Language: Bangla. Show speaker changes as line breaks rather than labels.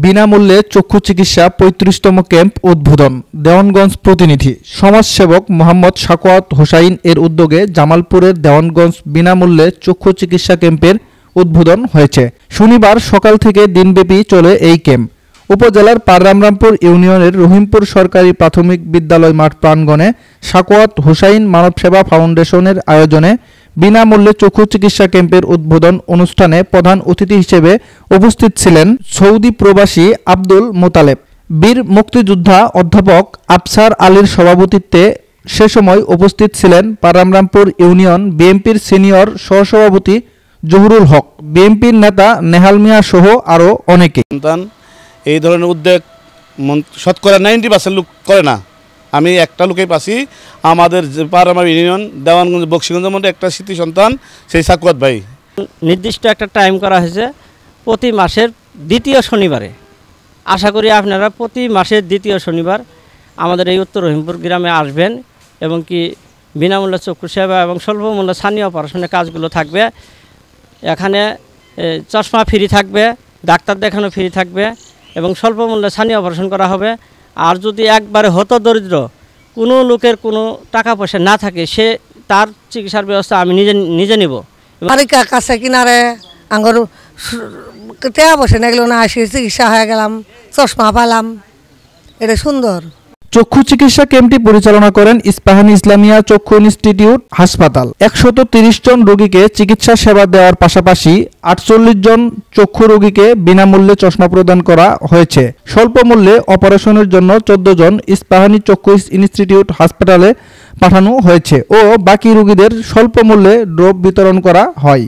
বিনামূল্যে চক্ষু চিকিৎসা ৩৫তম ক্যাম্প উদ্বোধন। দেওয়ানগঞ্জ প্রতিনিধি সমাজসেবক মোহাম্মদ সাখাওয়াত হোসাইন এর উদ্যোগে জামালপুরের দেওয়ানগঞ্জ বিনামূল্যে চক্ষু চিকিৎসা ক্যাম্পের উদ্বোধন হয়েছে। শনিবার সকাল থেকে দিনব্যাপী চলে এই ক্যাম্প। উপজেলার পাররামরামপুর ইউনিয়নের রহিমপুর সরকারি প্রাথমিক বিদ্যালয় মাঠ প্রাঙ্গণে সাখাওয়াত হোসাইন মানবসেবা ফাউন্ডেশনের আয়োজনে বিনামূল্যে চক্ষু চিকিৎসা ক্যাম্পের উদ্বোধন অনুষ্ঠানে প্রধান অতিথি হিসেবে উপস্থিত ছিলেন সৌদি প্রবাসী আব্দুল মোতালেব। বীর মুক্তিযোদ্ধা অধ্যাপক আফসার আলীর সভাপতিত্বে সে সময় উপস্থিত ছিলেন পাররামরামপুর ইউনিয়ন বিএনপির সিনিয়র সহসভাপতি জহুরুল হক, বিএনপির নেতা নেহাল মিয়া সহ আরও অনেকে।
এই ধরনের উদ্যোগ শতকরা 90% লোক করে না। আমি একটা লোকেই পাচ্ছি, আমাদের পাররামরাম ইউনিয়ন দেওয়ানগঞ্জ বক্সিগঞ্জের মধ্যে একটা স্মৃতি সন্তান সেই সাখাওয়াত ভাই।
নির্দিষ্ট একটা টাইম করা হয়েছে প্রতি মাসের দ্বিতীয় শনিবারে। আশা করি আপনারা প্রতি মাসের দ্বিতীয় শনিবার আমাদের এই উত্তর রহিমপুর গ্রামে আসবেন এবং কি বিনামূল্যে চক্ষু সেবা এবং স্বল্পমূল্যে স্থানীয় অপারেশনের কাজগুলো থাকবে। এখানে চশমা ফ্রি থাকবে, ডাক্তার দেখানো ফ্রি থাকবে এবং স্বল্পমূল্যে স্থানীয় অপারেশন করা হবে। আর যদি একবারে হতদরিদ্র কোনো লোকের কোনো টাকা পয়সা না থাকে, সে তার চিকিৎসার ব্যবস্থা আমি নিজে নিব।
কাছে কিনারে আঙ্গুর টাকা পয়সা নেগেল না, আসি চিকিৎসা হয়ে গেলাম, চশমা পালাম, এটা সুন্দর।
চক্ষু চিকিৎসা ক্যাম্পটি পরিচালনা করেন ইস্পাহানী ইসলামিয়া চক্ষু ইনস্টিটিউট হাসপাতাল। ১৩০ জন রোগীকে চিকিৎসা সেবা দেওয়ার পাশাপাশি ৪৮ জন চক্ষু রোগীকে বিনামূল্যে চশমা প্রদান করা হয়েছে। স্বল্প মূল্যে অপারেশনের জন্য ১৪ জন ইস্পাহানী চক্ষু ইনস্টিটিউট হাসপাতালে পাঠানো হয়েছে ও বাকি রোগীদের স্বল্প মূল্যে ড্রপ বিতরণ করা হয়।